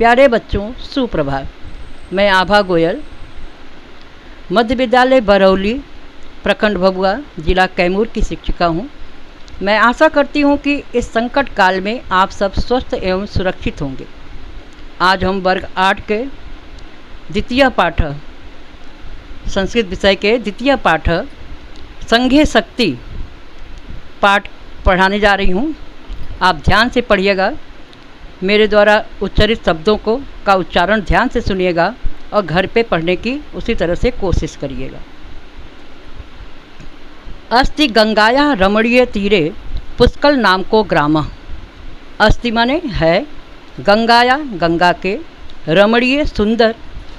प्यारे बच्चों, सुप्रभात। मैं आभा गोयल, मध्य विद्यालय बरौली, प्रखंड भभुआ, जिला कैमूर की शिक्षिका हूँ। मैं आशा करती हूँ कि इस संकट काल में आप सब स्वस्थ एवं सुरक्षित होंगे। आज हम वर्ग 8 के द्वितीय पाठ, संस्कृत विषय के द्वितीय पाठ संघे शक्ति पाठ पढ़ाने जा रही हूँ। आप ध्यान से पढ़िएगा, मेरे द्वारा उच्चारित शब्दों का उच्चारण ध्यान से सुनिएगा और घर पे पढ़ने की उसी तरह से कोशिश करिएगा। अस्ति गंगाया रमणीय तीरे पुष्कल नाम को ग्राम। अस्ति माने है, गंगाया गंगा के, रमणीय सुंदर,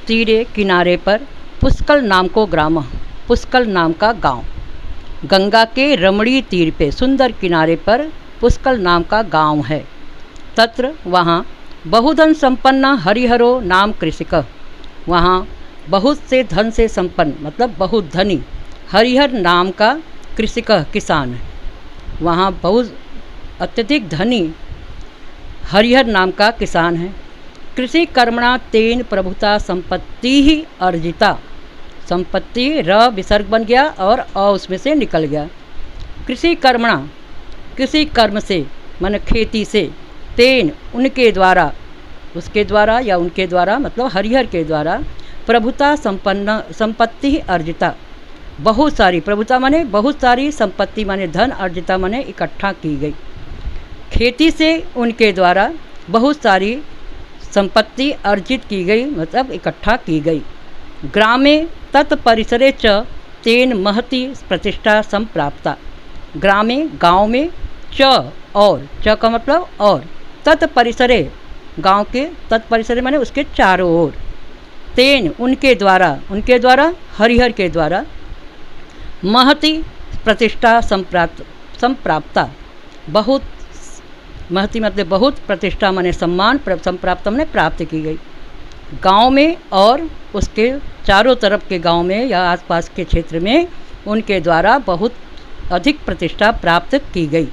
तीरे किनारे पर, पुष्कल नाम को ग्राम पुष्कल नाम का गांव। गंगा के रमणीय तीर पे सुंदर किनारे पर पुष्कल नाम का गांव है। तत्र वहाँ बहुधन संपन्न हरिहरो नाम कृषिक। वहाँ बहुत से धन से संपन्न मतलब बहुत धनी हरिहर नाम का कृषिक किसान है। वहाँ बहुत अत्यधिक धनी हरिहर नाम का किसान है। कृषि कर्मणा तेन प्रभुता संपत्ति ही अर्जिता। संपत्ति र विसर्ग बन गया और अ उसमें से निकल गया। कृषि कर्मणा, कृषि कर्म से माने खेती से, तेन उनके द्वारा, उसके द्वारा या उनके द्वारा मतलब हरिहर के द्वारा, प्रभुता संपन्न संपत्ति ही अर्जिता। बहुत सारी, प्रभुता माने बहुत सारी, संपत्ति माने धन, अर्जिता माने इकट्ठा की गई। खेती से उनके द्वारा बहुत सारी संपत्ति अर्जित की गई मतलब इकट्ठा की गई। ग्रामे तत्परिसरे च तेन महती प्रतिष्ठा संप्राप्ता। ग्रामे गाँव में, च और, च का मतलब और, तत्परिसरे गांव के, तत्परिसरे माने उसके चारों ओर, तेन उनके द्वारा हरिहर के द्वारा, महती प्रतिष्ठा संप्राप्ता। बहुत, महती मतलब बहुत, प्रतिष्ठा माने सम्मान, संप्राप्त माने प्राप्त की गई। गांव में और उसके चारों तरफ के गांव में या आसपास के क्षेत्र में उनके द्वारा बहुत अधिक प्रतिष्ठा प्राप्त की गई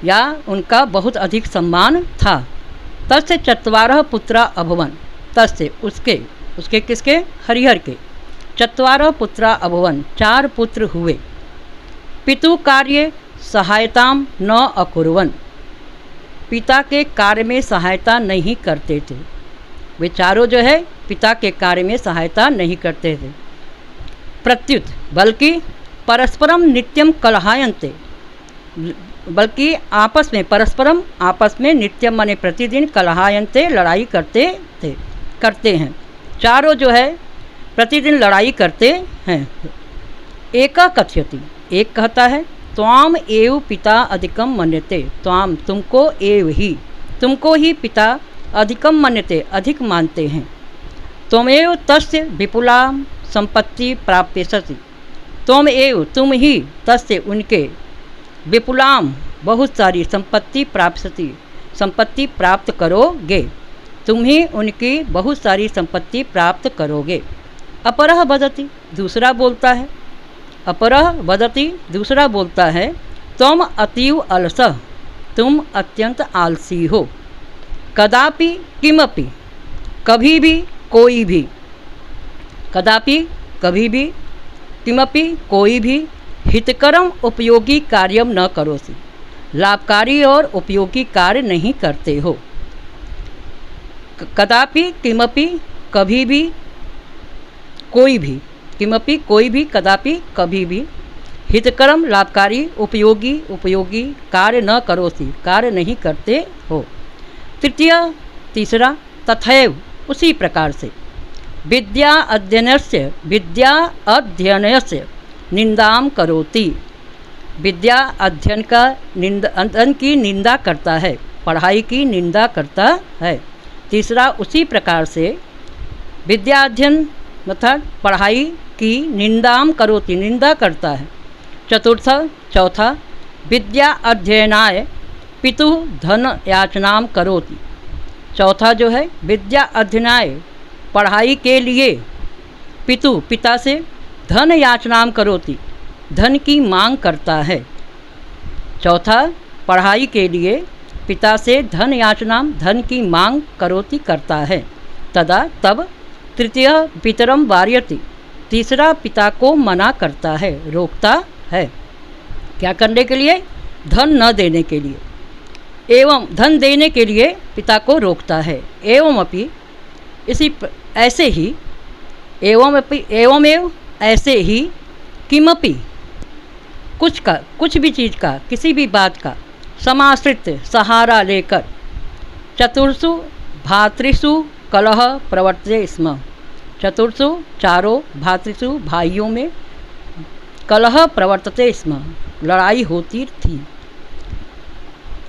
या उनका बहुत अधिक सम्मान था। तस्य चत्वारः पुत्रा अभवन। तस्य उसके किसके, हरिहर के, चत्वारः पुत्रा अभवन, 4 पुत्र हुए। पितु कार्ये सहायताम न अकुर्वन्। पिता के कार्य में सहायता नहीं करते थे। वे चारों जो है पिता के कार्य में सहायता नहीं करते थे। प्रत्युत बल्कि परस्परम नित्यम कलहायन्ते, बल्कि आपस में, परस्परम आपस में, नित्यम माने प्रतिदिन, कलहायन्ते लड़ाई करते हैं। चारों जो है प्रतिदिन लड़ाई करते हैं। एका कथयति, एक कहता है, त्वाम एव पिता अधिकम मन्यते। त्वाम तुमको ही पिता अधिकम मन्यते अधिक मानते हैं। त्वमेव तस्य विपुलाम संपत्ति प्राप्यसति। तुम ही तस्य उनके, विपुलाम बहुत सारी, संपत्ति प्राप्त करोगे। तुम ही उनकी बहुत सारी संपत्ति प्राप्त करोगे। अपरः वदति, दूसरा बोलता है, अपरः वदति दूसरा बोलता है, तुम अतीव अलसः, तुम अत्यंत आलसी हो। कदापि किमपि, कभी भी, कोई भी, कदापि कभी भी, किमपि कोई भी, हितकरम उपयोगी कार्यम न करोसि, लाभकारी और उपयोगी कार्य नहीं करते हो। कदापि किमपि कभी भी, कोई भी, किमपि कोई भी, कदापि कभी भी, हितकरम लाभकारी, उपयोगी कार्य न करोसि कार्य नहीं करते हो। तीसरा तथैव उसी प्रकार से, विद्या अध्ययनस्य निंदाम करोति। विद्या अध्ययन की निंदा करता है, पढ़ाई की निंदा करता है। तीसरा उसी प्रकार से विद्या अध्ययन मतलब पढ़ाई की निंदाम करोति, निंदा करता है। चौथा विद्या अध्ययनाय पितु धन याचनाम करोति। चौथा जो है विद्या अध्ययनाय, पढ़ाई के लिए, पिता से धन याचनाम करोति, धन की मांग करता है। चौथा पढ़ाई के लिए पिता से धन याचना, धन की मांग करोति करता है, तदा तब तृतीय पितरम वार्यति, तीसरा पिता को मना करता है, रोकता है। क्या करने के लिए? धन न देने के लिए एवं धन देने के लिए पिता को रोकता है। एवं अपि ऐसे ही एवमेव ऐसे ही किमपि कुछ भी चीज़ का, किसी भी बात का समाश्रित सहारा लेकर चतुर्षु भातृषु कलह प्रवर्तते स्म। चतुर्षु चारों भातृषु भाइयों में कलह प्रवर्तते स्म, लड़ाई होती थी।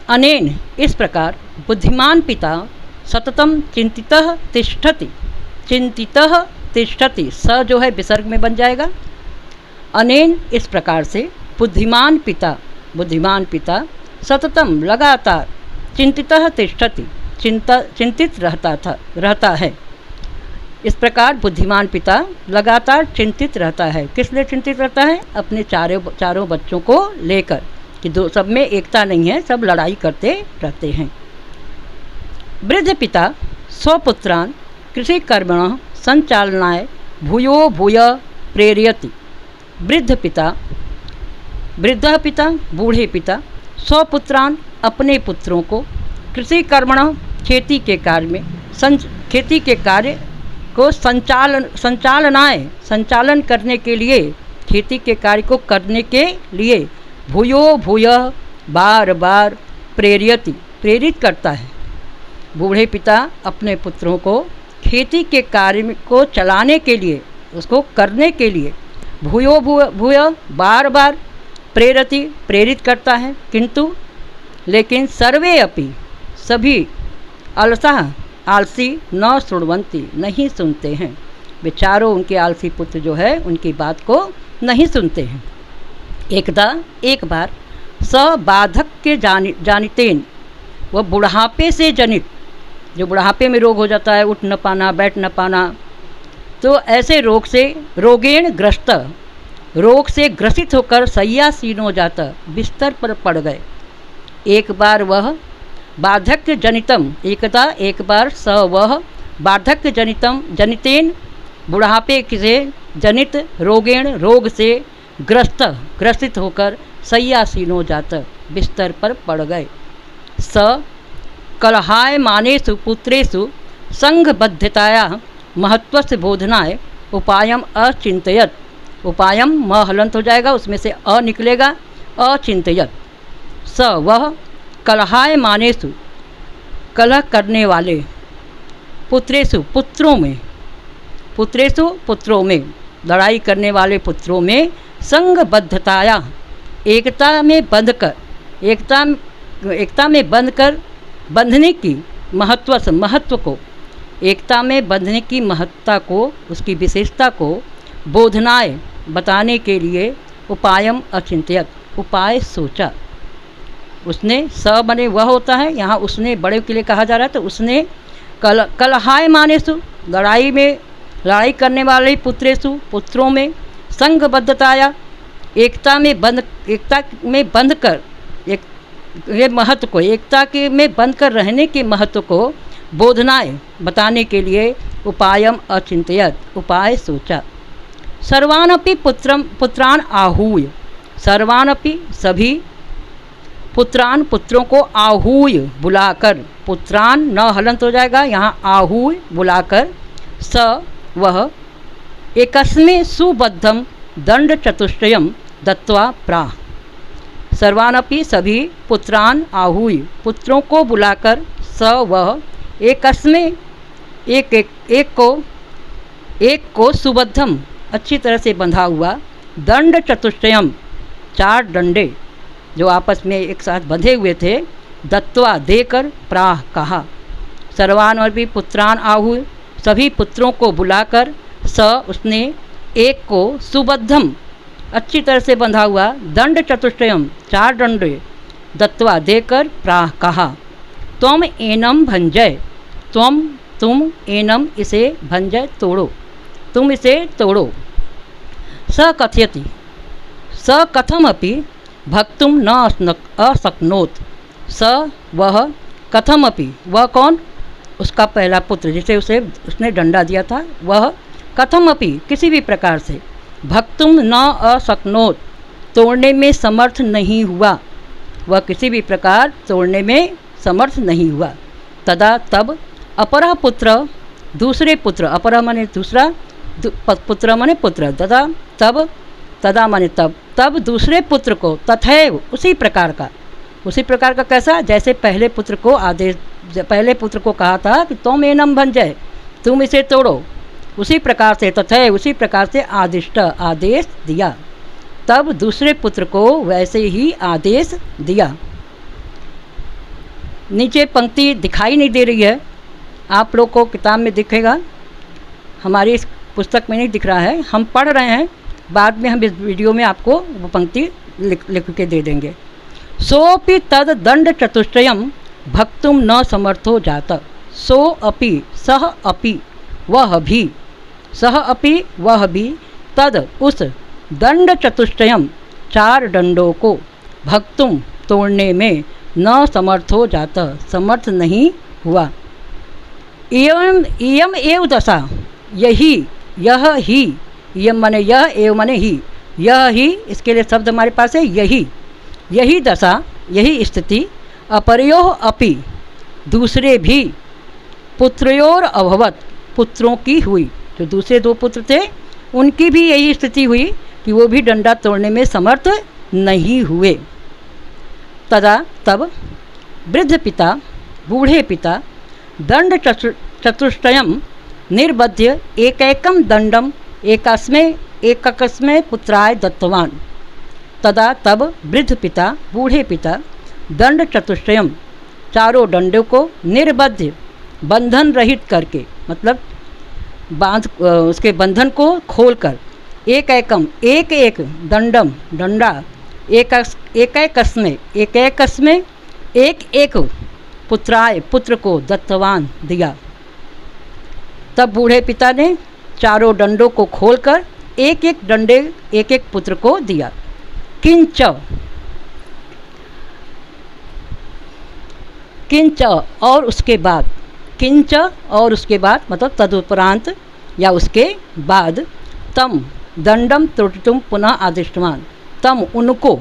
अनेन इस प्रकार बुद्धिमान पिता सततम चिंतितः तिष्ठति, चिंतितः तिष्ठति, स जो है विसर्ग में बन जाएगा। अनेन इस प्रकार से बुद्धिमान पिता सततम लगातार चिंतितः तिष्ठति, चिंतित रहता है। इस प्रकार बुद्धिमान पिता लगातार चिंतित रहता है। किस लिए चिंतित रहता है? अपने चारों बच्चों को लेकर कि दो सब में एकता नहीं है, सब लड़ाई करते रहते हैं। वृद्ध पिता स्वपुत्रान् कृषि कर्मणः संचालनाय भूयो भूय प्रेरयति। वृद्ध पिता बूढ़े पिता स्वपुत्रान् अपने पुत्रों को कृषि कर्मणः खेती के कार्य को संचालन करने के लिए, खेती के कार्य को करने के लिए भूयो भूय बार बार प्रेरित करता है। बूढ़े पिता अपने पुत्रों को खेती के कार्य को चलाने के लिए, उसको करने के लिए भूयो भूय बार बार प्रेरित करता है। किंतु लेकिन सर्वे अपि सभी आलसी न शृण्वन्ति, नहीं सुनते हैं। बेचारों उनके आलसी पुत्र जो है उनकी बात को नहीं सुनते हैं। एक बार बार्धक्य जानितेन, वह बुढ़ापे से जनित, जो बुढ़ापे में रोग हो जाता है, उठ न पाना, बैठ न पाना, तो ऐसे रोग से ग्रसित होकर शय्यासीन हो जाता, बिस्तर पर पड़ गए। एक बार वह वार्धक्य जनितम, एक बार वह वार्धक्य जनितेन, बुढ़ापे से जनित रोग से ग्रसित होकर शय्यासीन हो जाता, बिस्तर पर पड़ गए। कलहायमानेषु पुत्रेषु संघबद्धताया महत्वस्य बोधनाय उपायम अचिंतयत। उपायम म हलंत हो जाएगा, उसमें से अ निकलेगा, अचिंतयत। वह कलहायमानेषु, कलह करने वाले, पुत्रों में, लड़ाई करने वाले पुत्रों में संघबद्धताया, एकता में बंधने की महत्व को, एकता में बंधने की महत्ता को, उसकी विशेषता को बोधनाय बताने के लिए उपायम अचिंत्यत, उपाय सोचा। उसने बने वह होता है, यहाँ उसने बड़े के लिए कहा जा रहा है, तो उसने कलहायमानेषु, लड़ाई करने वाले पुत्रों में संघबद्धताया, एकता में बंध कर ये महत्व को, एकता के में बंध कर रहने के महत्व को बोधनाय बताने के लिए उपायम अचिंत्यत, उपाय सोचा। सर्वानपि पुत्रान आहूय, सर्वानपि सभी पुत्रों को आहूय बुलाकर, पुत्रान न हलंत हो जाएगा, यहाँ आहूय बुलाकर, वह एकस्मै सुबद्धम दंड चतुष्टयम दत्वा प्राह। सर्वानपि सभी पुत्रान आहूय, पुत्रों को बुलाकर, वह एकस्मै एक को सुबद्धम, अच्छी तरह से बंधा हुआ, दंड चतुष्टयम, 4 डंडे जो आपस में एक साथ बंधे हुए थे, दत्वा देकर, प्राह कहा। सर्वानपि पुत्रान आहूय, सभी पुत्रों को बुलाकर, उसने एक को सुबद्धम, अच्छी तरह से बंधा हुआ, दंड चतुष्टयम, 4 डंडे, दत्वा देकर, प्राह कहा। त्वम एनम भंजय, तुम एनम इसे भंजय तोड़ो, तुम इसे तोड़ो। कथयति, कथमपि भक्तुम न अशक्नोत, स वह, कथमपि वह कौन, उसका पहला पुत्र जिसे उसने डंडा दिया था, वह कथमपि किसी भी प्रकार से भक्तुम न अशक्नोत तोड़ने में समर्थ नहीं हुआ, वह किसी भी प्रकार तोड़ने में समर्थ नहीं हुआ। तदा तब अपरः पुत्र दूसरे पुत्र, अपरः माने दूसरा, पुत्र माने पुत्र, तदा माने तब दूसरे पुत्र को तथैव उसी प्रकार का कैसा, जैसे पहले पुत्र को कहा था कि तुम एनम भंजय, तुम इसे तोड़ो, उसी प्रकार से तथैव उसी प्रकार से आदेश दिया। तब दूसरे पुत्र को वैसे ही आदेश दिया। नीचे पंक्ति दिखाई नहीं दे रही है, आप लोग को किताब में दिखेगा, हमारी इस पुस्तक में नहीं दिख रहा है, हम पढ़ रहे हैं, बाद में हम इस वीडियो में आपको वो पंक्ति लिख के दे देंगे। सोपि तद दंड चतुष्टयम भक्तुम न समर्थो जाता, सो अपि सह अपि वह भी तद उस दंड चतुष्टयम 4 दंडों को भक्तुम तोड़ने में न समर्थो जाता, समर्थ नहीं हुआ। इयम एव दशा, यह ही, यम माने यह, एव माने ही, यह ही, इसके लिए शब्द हमारे पास है यही दशा, यही स्थिति अपरयोः अपि दूसरे भी पुत्रयोर अभवत पुत्रों की हुई, जो दूसरे 2 पुत्र थे उनकी भी यही स्थिति हुई कि वो भी डंडा तोड़ने में समर्थ नहीं हुए। तदा तब वृद्ध पिता, बूढ़े पिता दंड चतुष्टयम निर्बध्य एकैकम दंडम एकस्मै पुत्राय दत्तवान। तदा तब वृद्ध पिता, बूढ़े पिता दंड चतुष्टयम 4 दंडों को निर्बध्य बंधन रहित करके, मतलब उसके बंधन को खोलकर, एकैकम एक दंडम डंडा एकैकस्मै एक पुत्राय पुत्र को दत्तवान दिया। तब बूढ़े पिता ने 4 दंडों को खोलकर एक डंडे एक पुत्र को दिया। किंच और उसके बाद, मतलब तदुपरांत या उसके बाद, तम दंडम त्रुटितुम पुनः आदिष्टवान, तम उनको,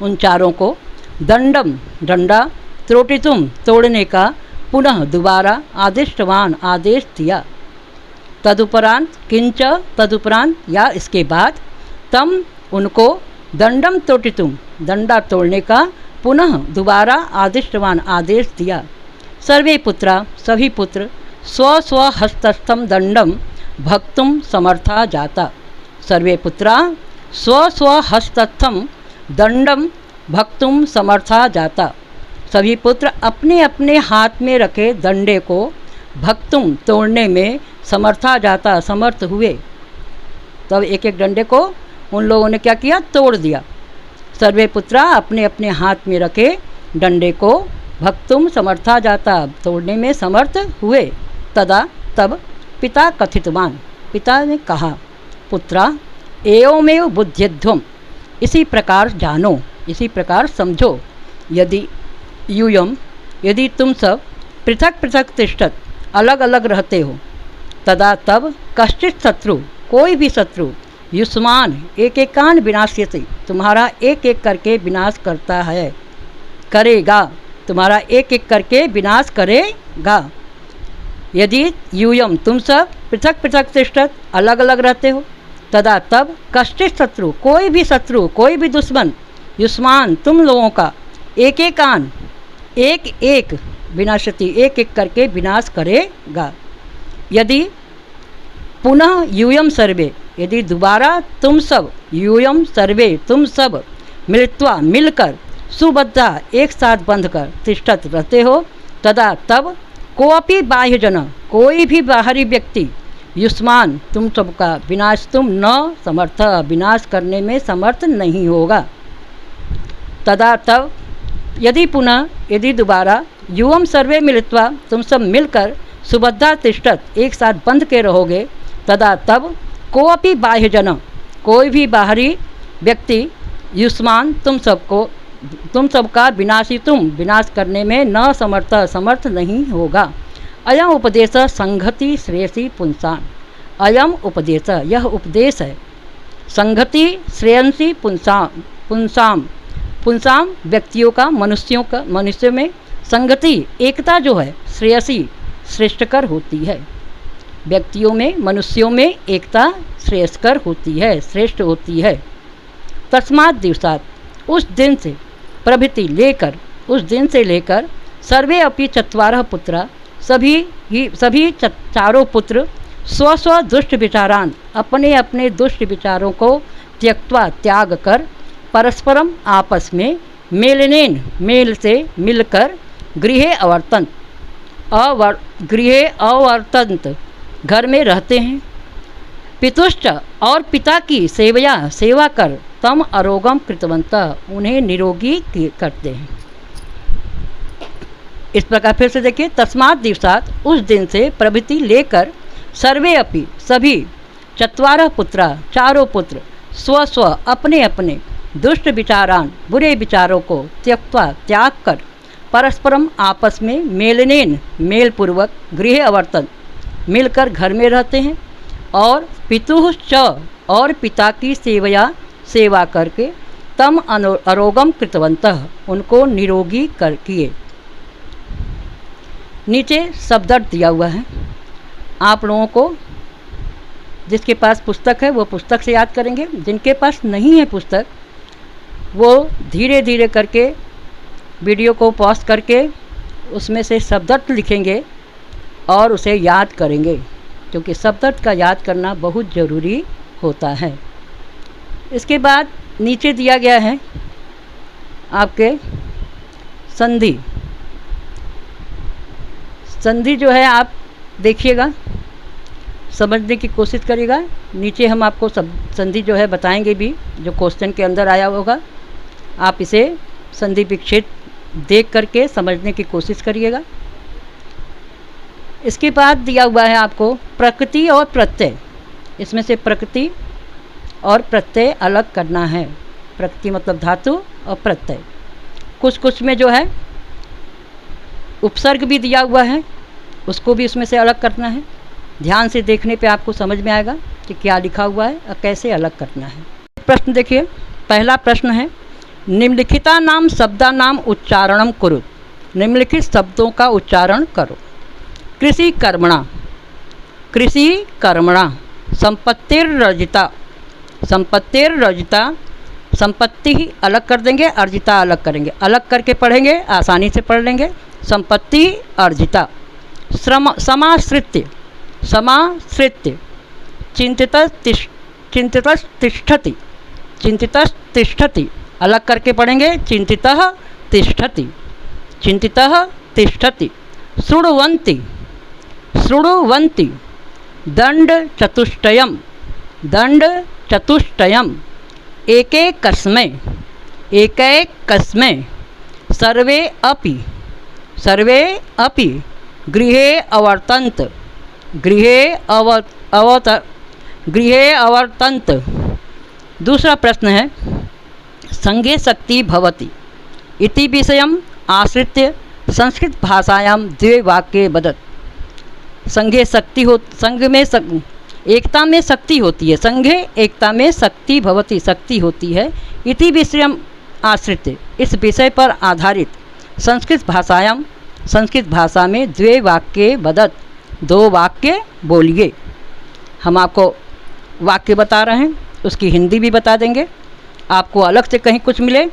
उन 4 को, दंडम डंडा, त्रुटितुम तोड़ने का, पुनः दोबारा, आदिष्टवान आदेश दिया। तदुपरांत, किंच तदुपरांत या इसके बाद, तम उनको, दंडम त्रुटितुम डंडा तोड़ने का, पुनः दोबारा, आदिष्टवान आदेश दिया। सर्वे पुत्रा सभी पुत्र स्व हस्तस्थम दंडम भक्तुम समर्था जाता, सर्वे पुत्रा स्व हस्तस्थम दंडम भक्तुम समर्था जाता, सभी पुत्र अपने अपने हाथ में रखे दंडे को भक्तुम तोड़ने में समर्था जाता, समर्थ हुए। तब एक डंडे को उन लोगों ने क्या किया, तोड़ दिया। सर्वे पुत्रा अपने अपने हाथ में रखे डंडे को भक्तुम समर्था जाता, तोड़ने में समर्थ हुए। तदा तब पिता कथितवान, पिता ने कहा, पुत्रा एवमेव बुद्ध्यध्वम, इसी प्रकार जानो, इसी प्रकार समझो, यदि तुम सब पृथक पृथक तिष्ठत, अलग अलग रहते हो, तदा तब कश्चित शत्रु, कोई भी शत्रु, युष्मान एकेकान विनाश्यति, तुम्हारा एक एक करके विनाश करता है, करेगा, तुम्हारा एक एक करके विनाश करेगा। यदि यूयम तुम सब पृथक पृथक तिष्ठत, अलग अलग रहते हो, तदा तब कश्चित शत्रु, कोई भी दुश्मन, युष्मान तुम लोगों का, एक एकान एक एक विनाशति, एक एक करके विनाश करेगा। यदि पुनः यूयम सर्वे, यदि दोबारा तुम सब, यूयम सर्वे तुम सब, मिलित्वा मिलकर, सुबद्धा एक साथ बंध कर, तिष्ठत रहते हो, तदा तब कोअपि बाह्य जन, कोई भी बाहरी व्यक्ति, युष्मान तुम सबका विनाश तुम न समर्थ, विनाश करने में समर्थ नहीं होगा। तदा तब यदि पुनः, यदि दोबारा, युवम सर्वे मिलित्वा तुम सब मिलकर, सुबद्धा तिष्ठत एक साथ बंध के रहोगे, तदा तब कोअपि बाह्य जन, कोई भी बाहरी व्यक्ति, युष्मान तुम सबको तुम सबका विनाशी तुम विनाश करने में न समर्थ नहीं होगा। अयम उपदेश संघति श्रेयसी पुंसान। अयम उपदेश यह उपदेश है, संघति श्रेयसी पुंसाम व्यक्तियों का मनुष्य में संगति एकता जो है श्रेयसी श्रेष्ठकर होती है। व्यक्तियों में मनुष्यों में एकता श्रेयस्कर होती है, श्रेष्ठ होती है। तस्मात् दिवसात् उस दिन से लेकर सर्वे अपि चत्वारः पुत्रा सभी चारों पुत्र स्व दुष्ट विचारान अपने अपने दुष्ट विचारों को त्यक्त्वा त्याग कर परस्परम आपस में मेल से मिलकर गृहे अवर्तंत घर में रहते हैं। पितुश्च और पिता की सेवा कर तम अरोगम कृतवंतः उन्हें निरोगी करते हैं। इस प्रकार फिर से देखिए, तस्मात् दिवसात् उस दिन से प्रभृति लेकर सर्वे अपि सभी चत्वारः पुत्रा चारों पुत्र स्व अपने अपने दुष्ट विचारान बुरे विचारों को त्यक्त्वा त्याग कर परस्परम आपस में मेलपूर्वक गृह अवर्तन मिलकर घर में रहते हैं। और पितुश्च और पिता की सेवा करके तम अरोगम कृतवंतः उनको निरोगी कर किए। नीचे शब्दार्थ दिया हुआ है, आप लोगों को जिसके पास पुस्तक है वो पुस्तक से याद करेंगे, जिनके पास नहीं है पुस्तक वो धीरे धीरे करके वीडियो को पॉज करके उसमें से शब्दार्थ लिखेंगे और उसे याद करेंगे, क्योंकि शब्दार्थ का याद करना बहुत ज़रूरी होता है। इसके बाद नीचे दिया गया है आपके संधि जो है आप देखिएगा, समझने की कोशिश करिएगा। नीचे हम आपको सब संधि जो है बताएंगे भी, जो क्वेश्चन के अंदर आया होगा आप इसे संधि विच्छेद देख करके समझने की कोशिश करिएगा। इसके बाद दिया हुआ है आपको प्रकृति और प्रत्यय। इसमें से प्रकृति और प्रत्यय अलग करना है। प्रकृति मतलब धातु और प्रत्यय। कुछ में जो है उपसर्ग भी दिया हुआ है, उसको भी उसमें से अलग करना है। ध्यान से देखने पे आपको समझ में आएगा कि क्या लिखा हुआ है और कैसे अलग करना है। प्रश्न देखिए, पहला प्रश्न है निम्नलिखिता नाम शब्दा नाम उच्चारणम कुरु। निम्नलिखित शब्दों का उच्चारण करो। कृषि कर्मणा संपत्तिर्रजिता। संपत्ति ही अलग कर देंगे, अर्जिता अलग करेंगे, अलग करके पढ़ेंगे, आसानी से पढ़ लेंगे। संपत्ति अर्जिता। समाश्रित्य चिंतितस्तिष्ठति अलग करके पढ़ेंगे। चिंतितः तिष्ठति। शृण्वन्ति दंड चतुष्टयम् एकैकस्मै सर्वे अपि गृहे अवर्तन्त। दूसरा प्रश्न है संघे शक्ति भवति इति विषयम् आश्रित्य संस्कृत भाषायां द्वे वाक्ये वदत्। संघे शक्ति हो, संघ में एकता में शक्ति होती है। संघे एकता में शक्ति भवति शक्ति होती है। इति विषयम् आश्रित्य इस विषय पर आधारित संस्कृत भाषा में द्वे वाक्ये वदत् दो वाक्य बोलिए। हम आपको वाक्य बता रहे हैं, उसकी हिंदी भी बता देंगे। आपको अलग से कहीं कुछ मिले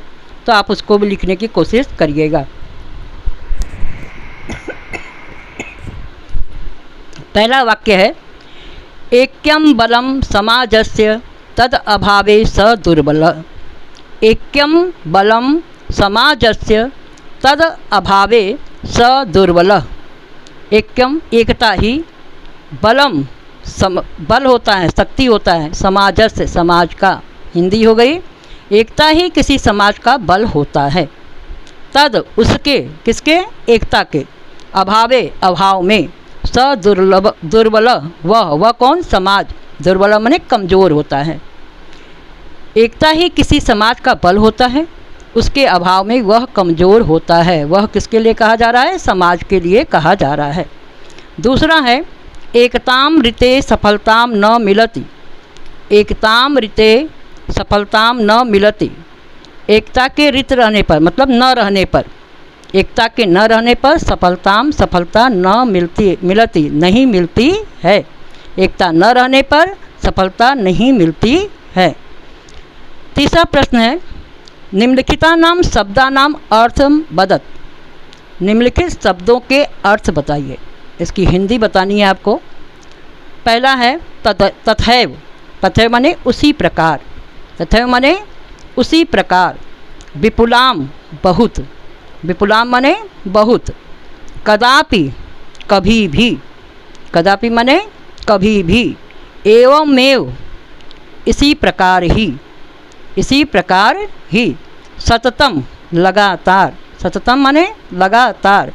तो आप उसको भी लिखने की कोशिश करिएगा। पहला वाक्य है ऐक्यं बलं समाजस्य तद अभावे स दुर्बलः। ऐक्यं बलं समाजस्य तद अभावे स दुर्बलः। ऐक्यम एकता ही, बलम बल होता है, शक्ति होता है, समाजस्य समाज का हिंदी हो गई। एकता ही किसी समाज का बल होता है। तद उसके किसके एकता के, अभावे अभाव में, स दुर्बल वह कौन समाज, दुर्बल माने कमज़ोर होता है। एकता ही किसी समाज का बल होता है। उसके अभाव में वह कमज़ोर होता है। वह किसके लिए कहा जा रहा है? समाज के लिए कहा जा रहा है। दूसरा है एकताम ऋते सफलताम न मिलति। एकताम ऋते सफलताम न मिलति। एकता के ऋत रहने पर मतलब न रहने पर, एकता के न रहने पर सफलता न मिलती नहीं मिलती है। एकता न रहने पर सफलता नहीं मिलती है। तीसरा प्रश्न है निम्नलिखिता नाम शब्दा नाम अर्थम वदत। निम्नलिखित शब्दों के अर्थ बताइए। इसकी हिंदी बतानी है आपको। पहला है तथैव। तथैव माने उसी प्रकार। तथैव माने उसी प्रकार। विपुलाम बहुत। विपुलाम माने बहुत। कदापि कभी भी। कदापि माने कभी भी। एवमेव इसी प्रकार ही। इसी प्रकार ही। सततम लगातार। सततम माने लगातार।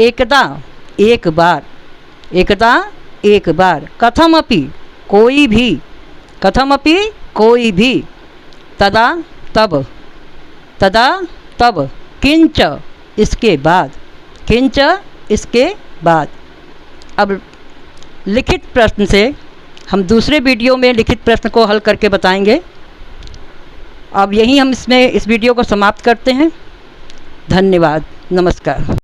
एकदा एक बार। एकदा एक बार। कथमपि कोई भी। कथमपि कोई भी। तदा तब। तदा तब। किंच इसके बाद। किंच इसके बाद। अब लिखित प्रश्न से हम दूसरे वीडियो में लिखित प्रश्न को हल करके बताएंगे। अब यहीं हम इस वीडियो को समाप्त करते हैं। धन्यवाद। नमस्कार।